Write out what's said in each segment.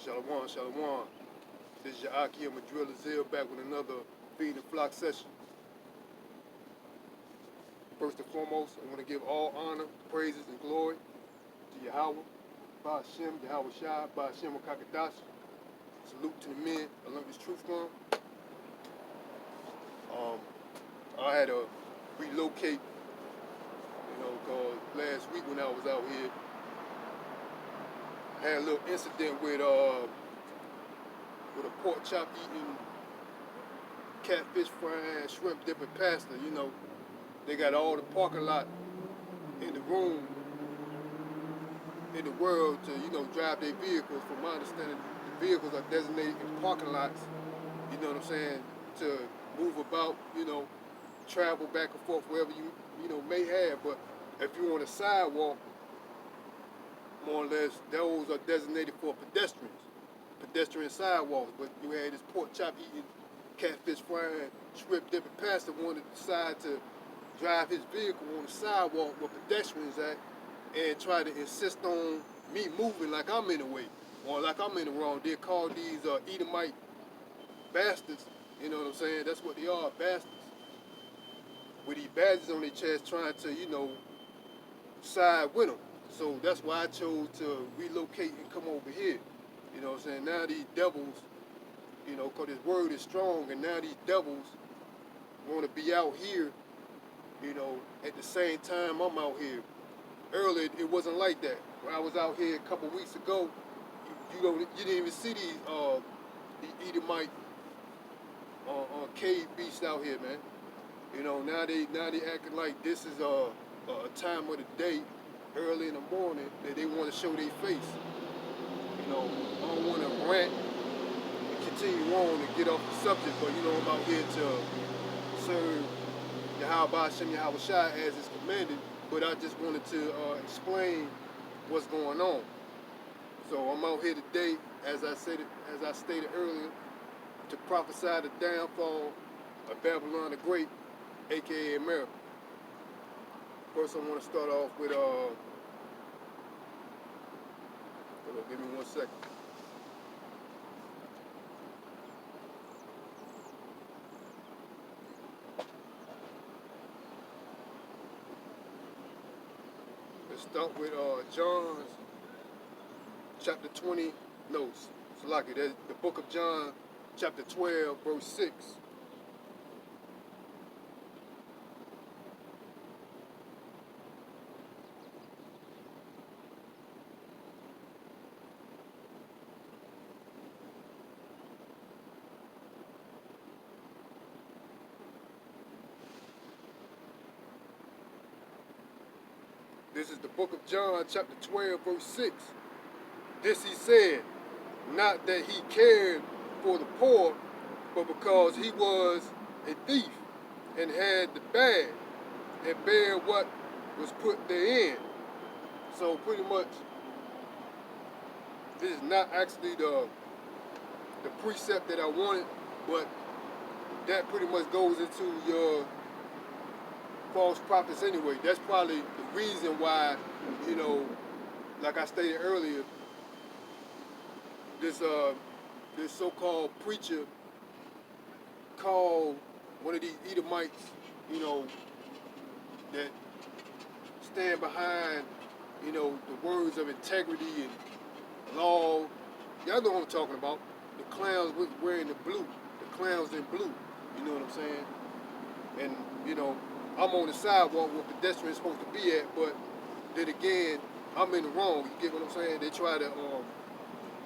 Shalom, shalom. This is your Akim Madrill Azil back with another Feed the Flock session. First and foremost, I want to give all honor, praises, and glory to Yahweh, Ba'ashem, Yahweh Shai, Ba'ashem Wakakadash. Salute to the men I learned this truth from. I had to relocate, because last week when I was out here, I had a little incident with a pork chop eating, catfish frying, shrimp dipping pasta. They got all the parking lot in the room in the world to, drive their vehicles. From my understanding, the vehicles are designated in parking lots, you know what I'm saying, to move about, travel back and forth wherever you may have. But if you're on a sidewalk, more or less, those are designated for pedestrian sidewalks. But you had this pork chop eating, catfish frying, shrimp dipping pastor wanted to decide to drive his vehicle on the sidewalk where pedestrians at and try to insist on me moving like I'm in the way or like I'm in the wrong. They call these Edomite bastards, you know what I'm saying? That's what they are, bastards. With these badges on their chest trying to, side with them. So that's why I chose to relocate and come over here. You know what I'm saying? Now these devils, because this word is strong, and now these devils want to be out here, at the same time I'm out here. Earlier, it wasn't like that. When I was out here a couple weeks ago, you didn't even see these Edomite cave beasts out here, man. Now they acting like this is a time of the day, early in the morning, that they want to show their face. I don't want to rant and continue on and get off the subject, but I'm out here to serve Yahweh Ba'ashem Yahweh Shai as is commanded. But I just wanted to explain what's going on. So I'm out here today, as I stated earlier, to prophesy the downfall of Babylon the Great, aka America. First, I want to start off with hold on, give me 1 second. Let's start with John's chapter 20. No, Salaki, that's the book of John, chapter 12, verse 6. This is the book of John, chapter 12, verse 6. This he said, not that he cared for the poor, but because he was a thief and had the bad and bare what was put therein. So pretty much, this is not actually the precept that I wanted, but that pretty much goes into your false prophets anyway. That's probably the reason why, like I stated earlier, this so-called preacher called one of these Edomites, that stand behind, the words of integrity and law. Y'all know what I'm talking about. The clowns wearing the blue, the clowns in blue. You know what I'm saying? And I'm on the sidewalk where pedestrians supposed to be at, but then again, I'm in the wrong. You get what I'm saying? They try to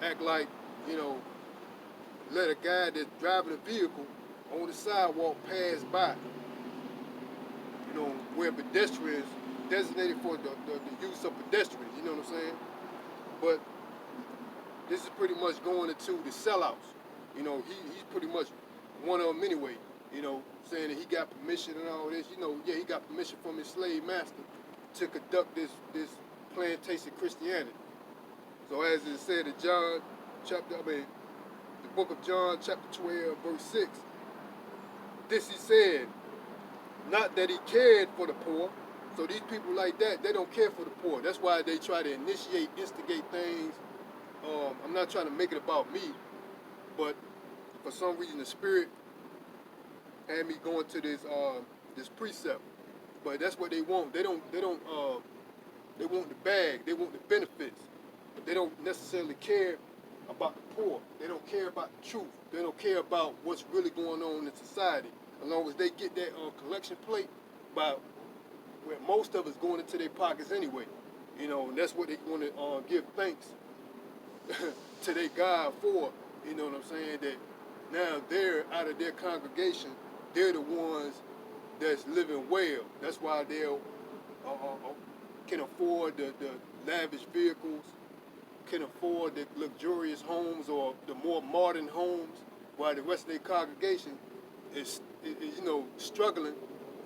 act like, let a guy that's driving a vehicle on the sidewalk pass by. Where pedestrians designated for the use of pedestrians. You know what I'm saying? But this is pretty much going into the sellouts. He's pretty much one of them anyway. Saying that he got permission and all this. Yeah, he got permission from his slave master to conduct this plantation Christianity. So as it said in the book of John, chapter 12, verse 6, this he said, not that he cared for the poor. So these people like that, they don't care for the poor. That's why they try to instigate things I'm not trying to make it about me, but for some reason the spirit had me going to this precept. But that's what they want. They want the bag. They want the benefits, but they don't necessarily care about the poor. They don't care about the truth. They don't care about what's really going on in society. As long as they get that collection plate, by where most of it's going into their pockets anyway. And that's what they want to give thanks to their God for. You know what I'm saying? That now they're out of their congregation. They're the ones that's living well. That's why they can afford the lavish vehicles, can afford the luxurious homes or the more modern homes, while the rest of their congregation is struggling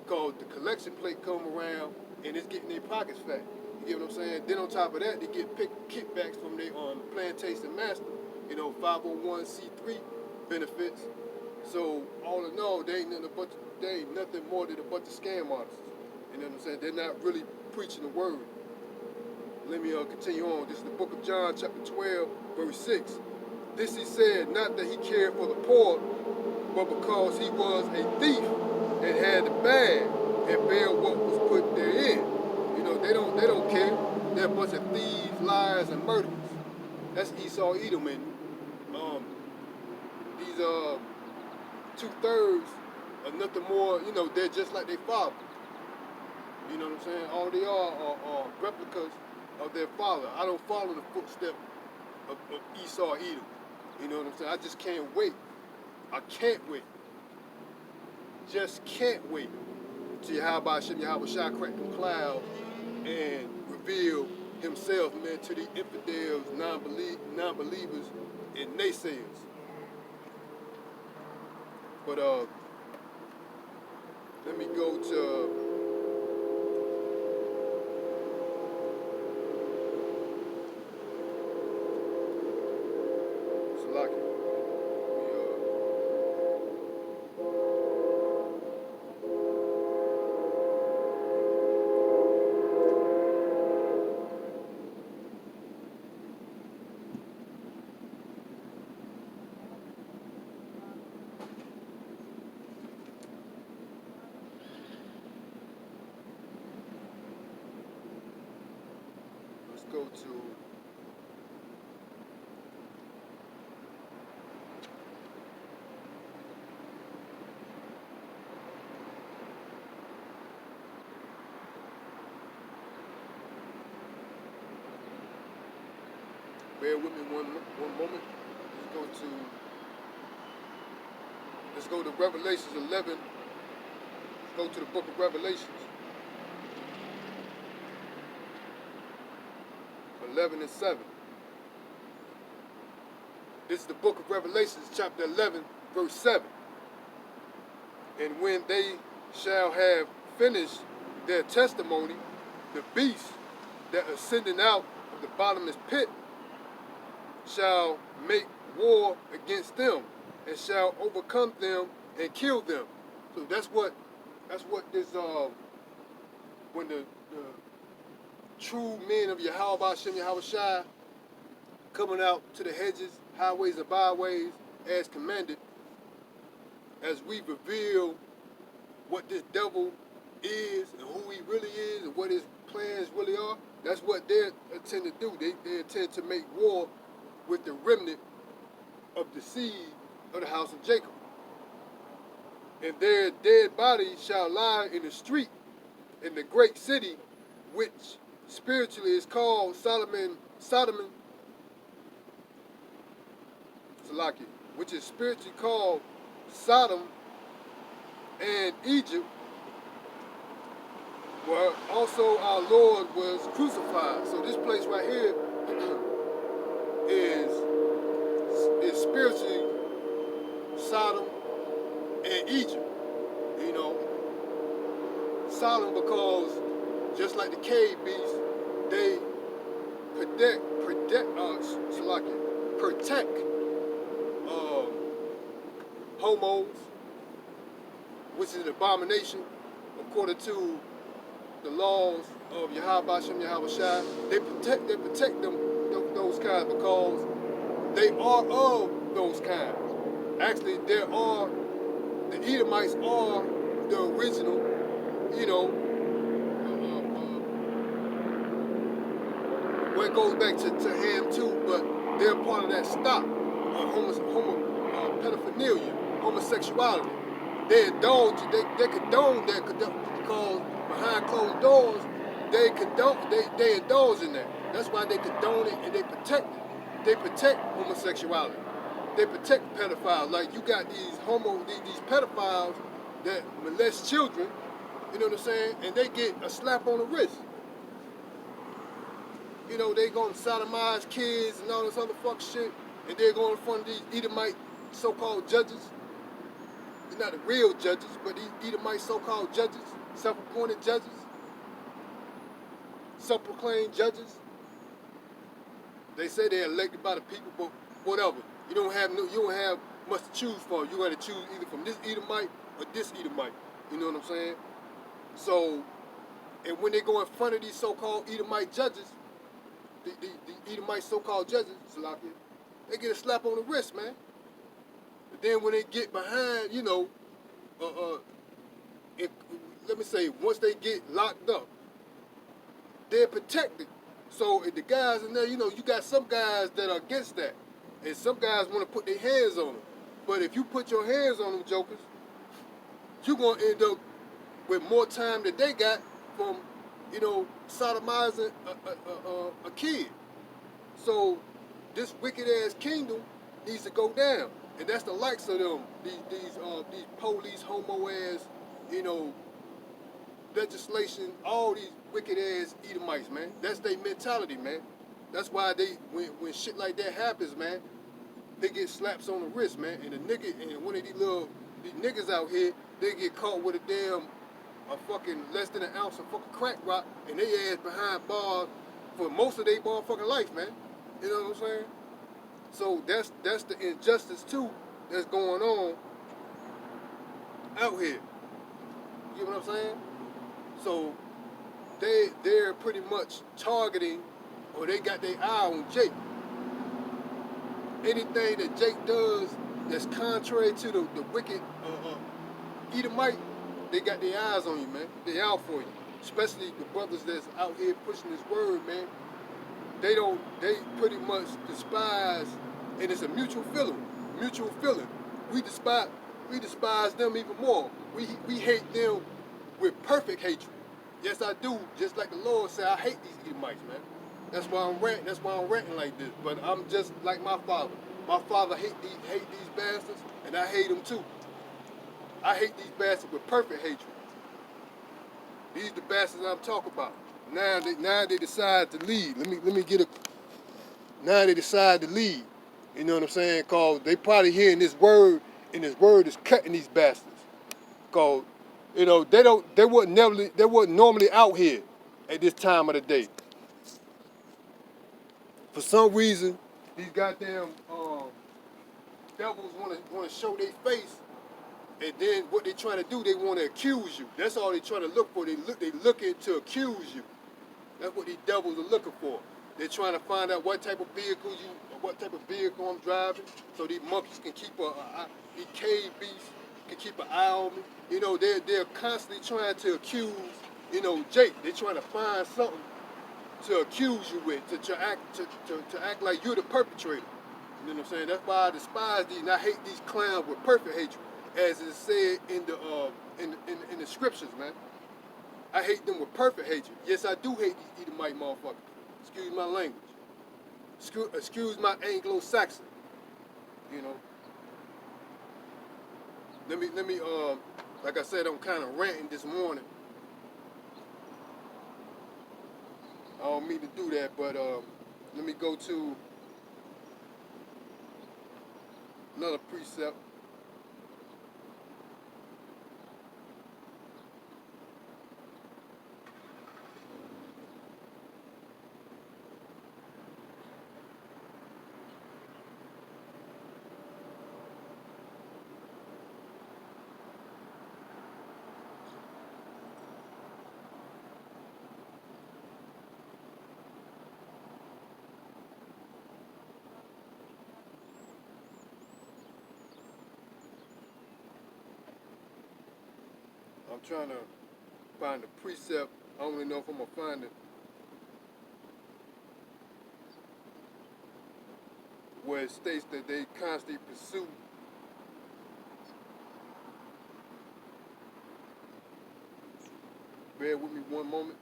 because the collection plate come around and it's getting their pockets fat. You get what I'm saying? Then on top of that, they get kickbacks from their plantation master, 501c3 benefits. So all in all, they ain't nothing more than a bunch of scam artists. You know what I'm saying? They're not really preaching the word. Let me continue on. This is the book of John, chapter 12, verse 6. This he said, not that he cared for the poor, but because he was a thief and had the bag and bear what was put therein. They don't care. They're a bunch of thieves, liars, and murderers. That's Esau, Edom, and these 2/3 are nothing more. They're just like their father. You know what I'm saying? All they are replicas of their father. I don't follow the footsteps of Esau, Edom. You know what I'm saying? I just can't wait. I can't wait. Just can't wait till Yahweh Hashem Yahweh Shai crack them clouds and reveal himself, man, to the infidels, non-believers, and naysayers. But let me go to Salaki. Go to bear with me one moment. Let's go to Revelations 11. Let's go to the book of Revelations 11 and 7. This is the book of Revelations, chapter 11, verse 7. And when they shall have finished their testimony, the beast that ascended out of the bottomless pit shall make war against them, and shall overcome them and kill them. So that's what this when the true men of Yahweh Hashem Yahweh Shai coming out to the hedges, highways, and byways as commanded, as we reveal what this devil is and who he really is and what his plans really are. That's what they intend to do. They intend to make war with the remnant of the seed of the house of Jacob. And their dead bodies shall lie in the street in the great city, which spiritually is called Sodom, which is spiritually called Sodom and Egypt, where also our Lord was crucified. So this place right here is spiritually Sodom and Egypt. Sodom because just like the cave beasts, they protect homos, which is an abomination according to the laws of Yahweh Hashem Yahweh Shai. They protect them those kinds because they are of those kinds. Actually, there are the Edomites are the original, you know, well, it goes back to Ham too, but they're part of that stock of pedophilia, homosexuality. They indulge, they condone that because behind closed doors, they indulge in that. That's why they condone it and they protect it. They protect homosexuality. They protect pedophiles. Like you got these pedophiles that molest children, you know what I'm saying? And they get a slap on the wrist. You know, they gonna sodomize kids and all this other fuck shit, and they're going in front of these Edomite so-called judges. They're not the real judges, but these Edomite so-called judges, self-appointed judges, self-proclaimed judges. They say they're elected by the people, but whatever. You don't have much to choose from. You got to choose either from this Edomite or this Edomite. You know what I'm saying? So, and when they go in front of these so-called Edomite judges, the Edomite so-called judges, Salakia, they get a slap on the wrist, man. But then when they get behind, you know, let me say, once they get locked up, they're protected. So if the guys in there, you know, you got some guys that are against that. And some guys want to put their hands on them. But if you put your hands on them jokers, you're going to end up with more time than they got from, you know, sodomizing a kid. So this wicked ass kingdom needs to go down, and that's the likes of them. These police homo ass, you know, legislation. All these wicked ass Edomites, man. That's their mentality, man. That's why when shit like that happens, man, they get slaps on the wrist, man. And one of these niggas out here, they get caught with a fucking less than an ounce of fucking crack rock, and they ass behind bars for most of their motherfucking life, man. You know what I'm saying? So that's the injustice too that's going on out here. You know what I'm saying? So they're pretty much targeting, or they got their eye on Jake. Anything that Jake does that's contrary to the wicked Edomite, they got their eyes on you, man. They out for you. Especially the brothers that's out here pushing this word, man. They pretty much despise, and it's a mutual feeling. We despise them even more. We hate them with perfect hatred. Yes, I do. Just like the Lord said, I hate these Edomites, man. That's why I'm ranting like this. But I'm just like my father. My father hate these bastards, and I hate them too. I hate these bastards with perfect hatred. These the bastards I'm talking about. Now they decide to leave. Let me get a. Now they decide to leave. You know what I'm saying? Cause they probably hearing this word, and this word is cutting these bastards. Cause, you know, they weren't normally out here at this time of the day. For some reason, these goddamn devils want to show their face, and then what they trying to do, they want to accuse you. That's all they trying to look for. They looking to accuse you. That's what these devils are looking for. They're trying to find out what type of vehicle I'm driving, so these monkeys can keep these cave beasts can keep an eye on me. You know, they're constantly trying to accuse, you know, Jake. They're trying to find something to accuse you with, to act like you're the perpetrator. You know what I'm saying? That's why I despise these, and I hate these clowns with perfect hatred, as is said in the scriptures, man. I hate them with perfect hatred. Yes, I do hate these Edomite motherfuckers. Excuse my language. Excuse my Anglo-Saxon. You know. Let me like I said, I'm kind of ranting this morning. I don't mean to do that, but let me go to another precept. I'm trying to find the precept. I don't even know if I'm gonna find it where it states that they constantly pursue. Bear with me one moment.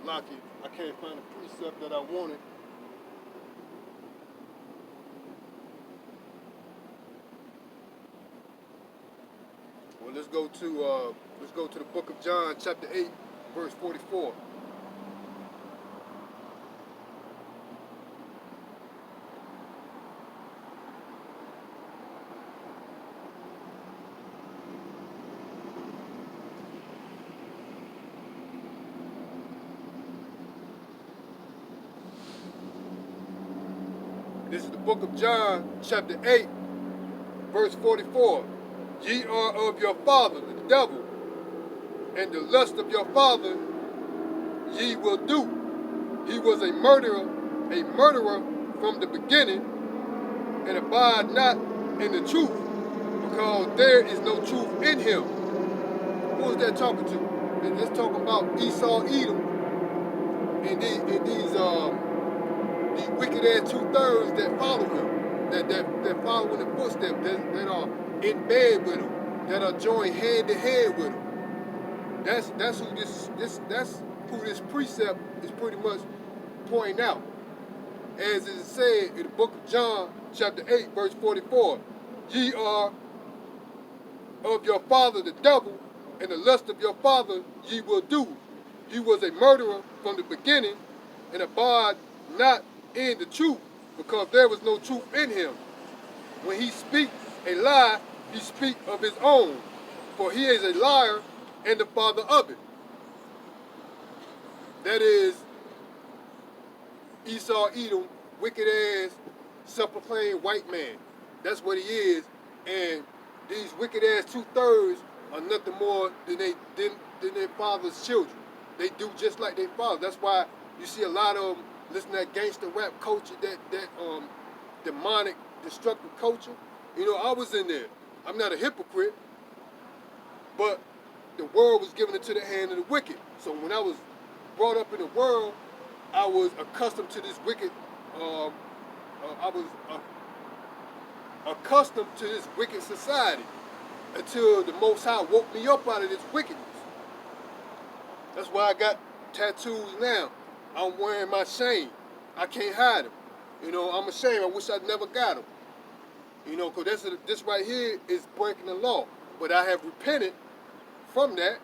Salaki, I can't find the precept that I wanted. Well, let's go to the book of John, chapter 8, verse 44. This is the book of John, chapter 8, verse 44. Ye are of your father, the devil, and the lust of your father ye will do. He was a murderer from the beginning, and abide not in the truth, because there is no truth in him. Who is that talking to? It's talking about Esau, Edom, and these wicked ass 2/3 that follow him, that follow in the footsteps, that are in bed with him, that are joined hand to hand with him. That's who this precept is pretty much pointing out. As it is said in the book of John, chapter 8, verse 44, ye are of your father the devil, and the lust of your father ye will do. He was a murderer from the beginning, and abide not in the truth, because there was no truth in him. When he speaks a lie, he speaks of his own, for he is a liar and the father of it. That is Esau, Edom, wicked ass, self-proclaimed white man. That's what he is. And these wicked ass 2/3 are nothing more than their father's children. They do just like their father. That's why you see a lot of them listen to that gangster rap culture, that demonic, destructive culture. You know, I was in there. I'm not a hypocrite, but the world was given into the hand of the wicked. So when I was brought up in the world, I was accustomed to this wicked. I was accustomed to this wicked society until the Most High woke me up out of this wickedness. That's why I got tattoos now. I'm wearing my shame. I can't hide them. You know, I'm ashamed. I wish I'd never got them. You know, because this right here is breaking the law. But I have repented from that,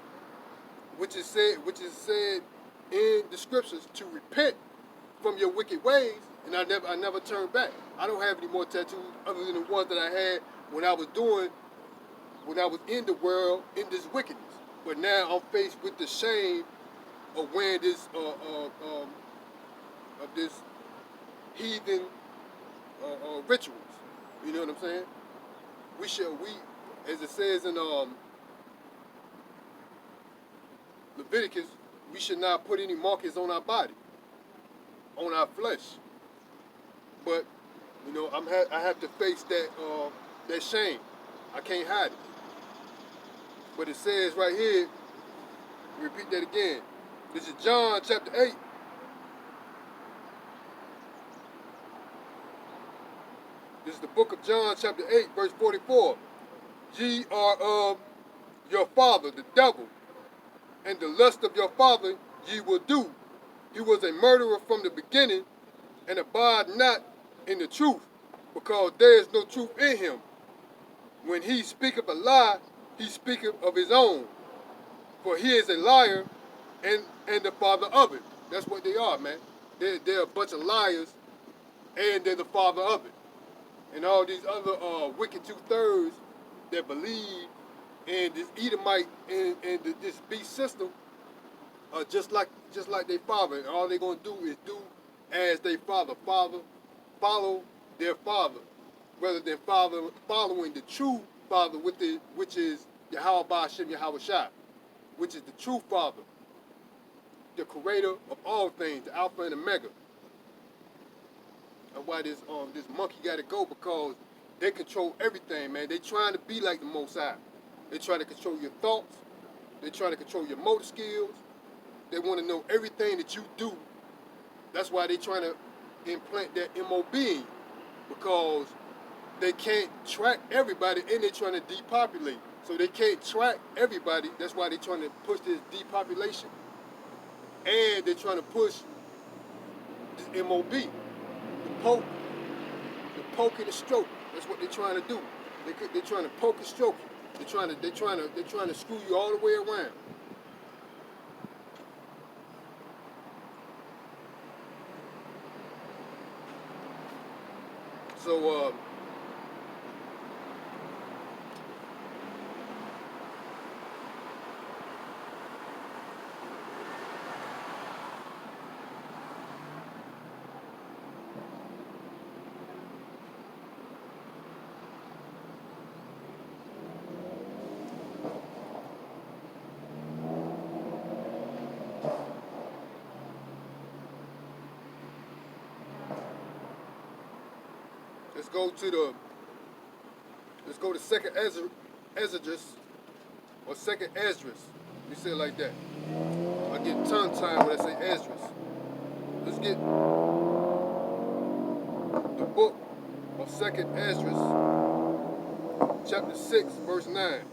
which is said in the scriptures to repent from your wicked ways, and I never turned back. I don't have any more tattoos other than the ones that I had when I was in the world in this wickedness. But now I'm faced with the shame of wearing this of this heathen rituals. You know what I'm saying? As it says in Leviticus, we should not put any markings on our body, on our flesh. But you know, I have to face that shame. I can't hide it. But it says right here, repeat that again. This is John chapter 8, This is the book of John, chapter 8, verse 44. Ye are of your father, the devil, and the lust of your father ye will do. He was a murderer from the beginning, and abide not in the truth, because there is no truth in him. When he speaketh a lie, he speaketh of his own, for he is a liar and the father of it. That's what they are, man. They're a bunch of liars, and they're the father of it. And all these other wicked two-thirds that believe in this Edomite and this beast system are just like their father. And all they're going to do is do as their father. Follow their father, rather than following the true father, which is Yahweh Ba'ashem Yahweh Shai, which is the true father, the creator of all things, the Alpha and Omega. That's why this monkey got to go, because they control everything, man. They trying to be like the Most High. They try to control your thoughts. They try to control your motor skills. They want to know everything that you do. That's why they trying to implant that MOB in you, because they can't track everybody, and they're trying to depopulate. So they can't track everybody. That's why they're trying to push this depopulation, and they're trying to push this MOB, the poke and the stroke. That's what they're trying to do. They're trying to poke and stroke you. They're trying to screw you all the way around. So let's go to Second Esdras, or Second Esdras. You say it like that. I get tongue-tied when I say Esdras. Let's get the book of Second Esdras, chapter 6, verse 9.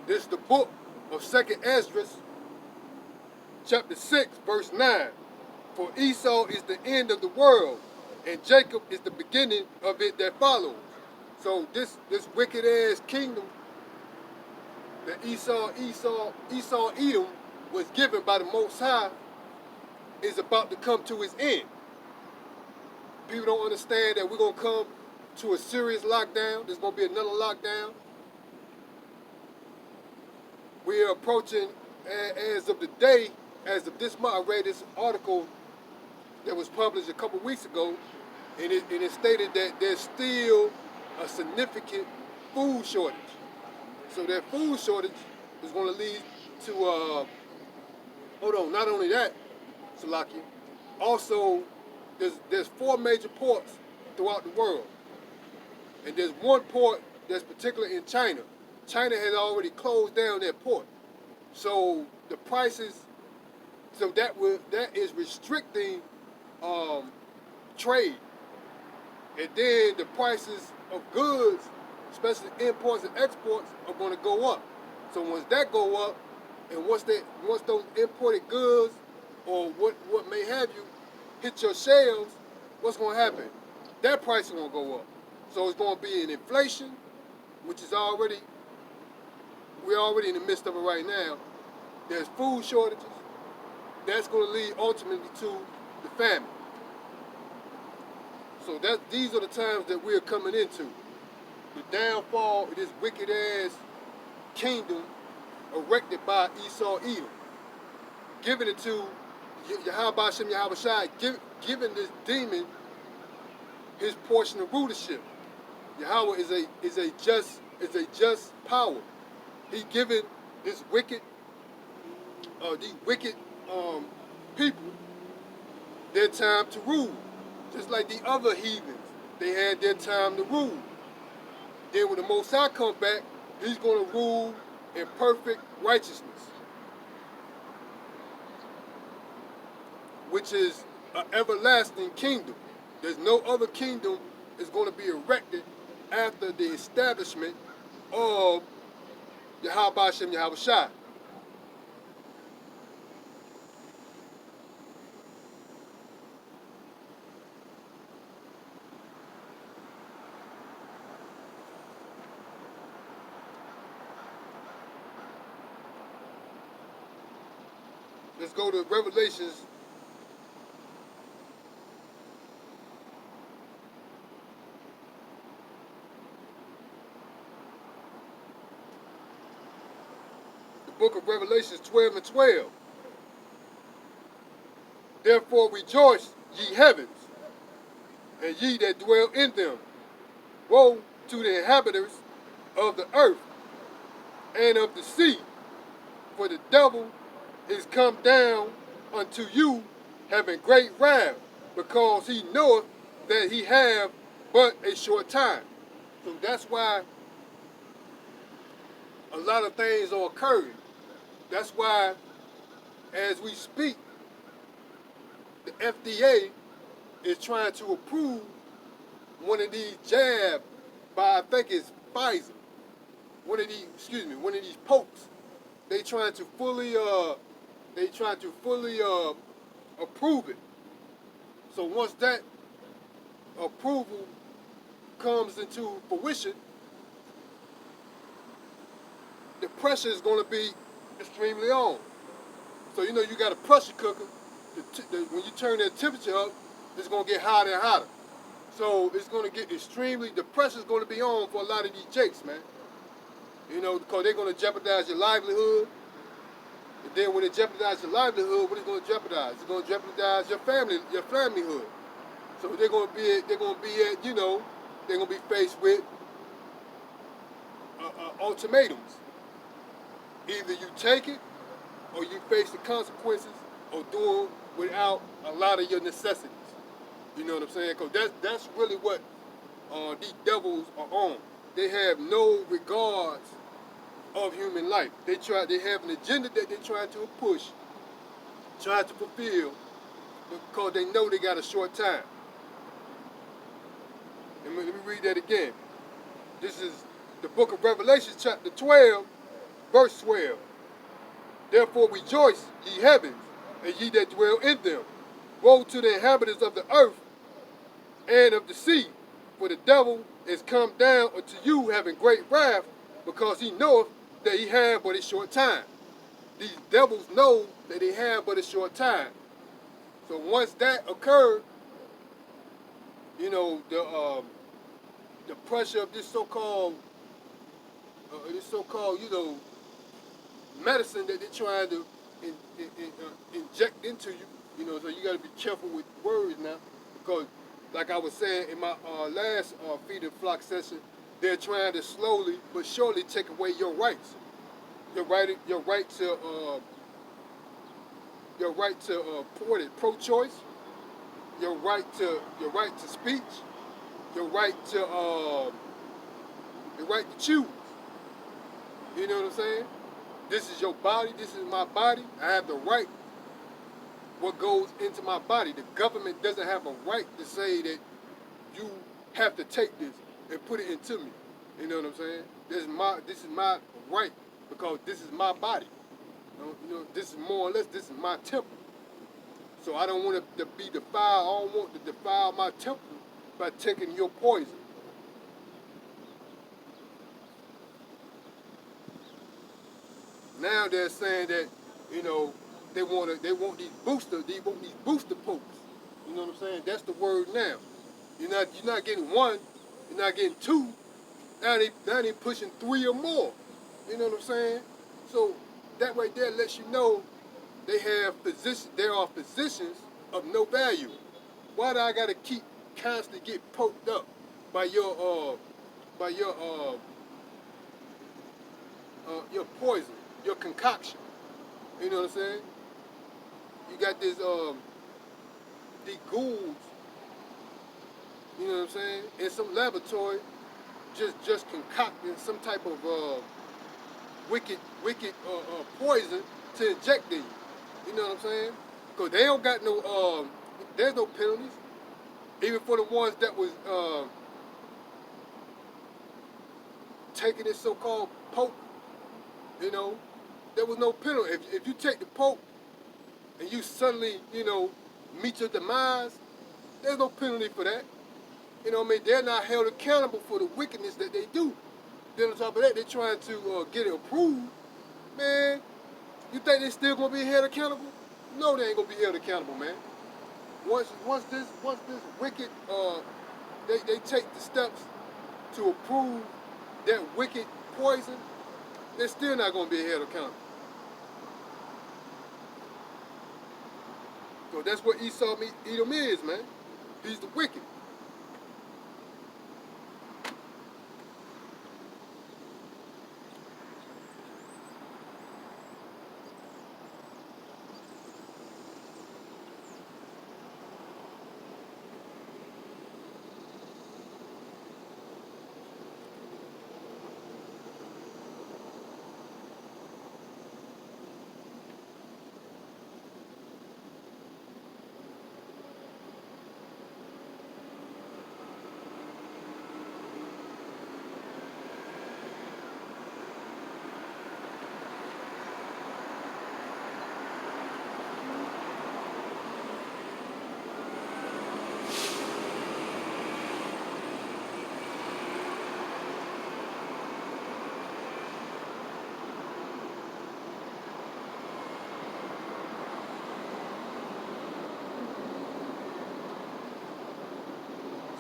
This is the book of Second Esdras, chapter 6, verse 9. For Esau is the end of the world, and Jacob is the beginning of it that follows. So this wicked ass kingdom that Esau Edom was given by the Most High is about to come to its end. People don't understand that we're gonna come to a serious lockdown. There's gonna be another lockdown. We are approaching, as of this month. I read this article that was published a couple weeks ago, and it stated that there's still a significant food shortage. So that food shortage is going to lead to, not only that, Salakia, also there's 4 major ports throughout the world. And there's one port that's particularly in China. China has already closed down their port. So the prices, that is restricting trade. And then the prices of goods, especially imports and exports, are going to go up. So once that go up, and once those imported goods or what may have you hit your shelves, what's going to happen? That price is going to go up. So it's going to be an inflation, which is we're already in the midst of it right now. There's food shortages. That's going to lead ultimately to the famine. So these are the times that we're coming into. The downfall of this wicked ass kingdom erected by Esau Edom, giving it to Yahweh Hashem Yahweh Shai, giving this demon his portion of rulership. Yahweh is a just power. He given these wicked um, people their time to rule, just like the other heathens. They had their time to rule. Then when the Most High comes back, he's going to rule in perfect righteousness, which is an everlasting kingdom. There's no other kingdom is going to be erected after the establishment of Yahweh Hashem Yahweh Shai. Let's go to Revelations. The book of Revelations 12 and 12. Therefore rejoice, ye heavens, and ye that dwell in them. Woe to the inhabitants of the earth and of the sea, for the devil is come down unto you, having great wrath, because he knoweth that he have but a short time. So that's why a lot of things are occurring. That's why, as we speak, the FDA is trying to approve one of these jabs by, I think it's Pfizer. One of these pokes. They trying to fully approve it. So once that approval comes into fruition, the pressure is going to be extremely on. So you know you got a pressure cooker. When you turn that temperature up, it's going to get hotter and hotter. So it's going to get the pressure is going to be on for a lot of these jakes, man. You know, because they're going to jeopardize your livelihood. And then when they jeopardize your livelihood, what is it going to jeopardize? It's going to jeopardize your familyhood. So they're going to be at, you know, they're going to be faced with ultimatums. Either you take it, or you face the consequences of doing without a lot of your necessities. You know what I'm saying? Because that's really what these devils are on. They have no regards of human life. They have an agenda that they're trying to push, trying to fulfill, because they know they got a short time. And let me read that again. This is the book of Revelation, chapter 12, verse 12. Therefore rejoice, ye heavens, and ye that dwell in them. Woe to the inhabitants of the earth and of the sea, for the devil is come down unto you, having great wrath, because he knoweth that he have but a short time. These devils know that they have but a short time. So once that occurred, you know, the pressure of this so-called, you know, medicine that they're trying to inject into you, you know, so you got to be careful with words now, because like I was saying in my last feed and flock session, they're trying to slowly but surely take away your rights. Your right to pro-choice, your right to speech, your right to choose. You know what I'm saying? This is your body. This is my body. I have the right. What goes into my body? The government doesn't have a right to say that you have to take this and put it into me. You know what I'm saying? This is my right, because this is my body. You know, this is more or less, this is my temple. So I don't want to be defiled. I don't want to defile my temple by taking your poison. Now they're saying that, you know, they want these booster pokes. You know what I'm saying? That's the word now. You're not getting one, you're not getting two. Now they pushing 3 or more. You know what I'm saying? So that right there lets you know there are physicians of no value. Why do I gotta keep constantly get poked up by by your poison, your concoction. You know what I'm saying? You got these ghouls, you know what I'm saying, in some laboratory just concocting some type of wicked poison to inject in you. You know what I'm saying? Because they don't got no, there's no penalties. Even for the ones that was taking this so-called poke, you know, there was no penalty. If you take the poke and you suddenly, you know, meet your demise, there's no penalty for that. You know what I mean? They're not held accountable for the wickedness that they do. Then on top of that, they're trying to get it approved. Man, you think they still gonna be held accountable? No, they ain't gonna be held accountable, man. Once this wicked they take the steps to approve that wicked poison, they're still not gonna be held accountable. So that's what Esau Edom is, man. He's the wicked.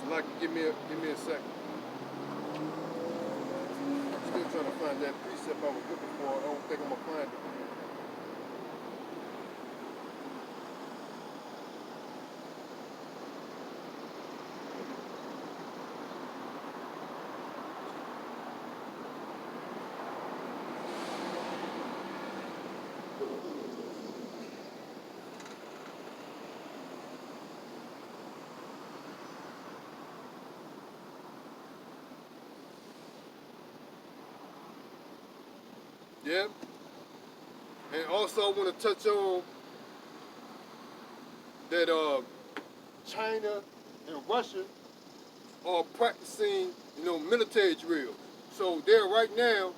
So like, give me a second. Still trying to find that precept I was looking for. I don't think I'm gonna find it. Yeah. And also I want to touch on that China and Russia are practicing, you know, military drills. So they're right now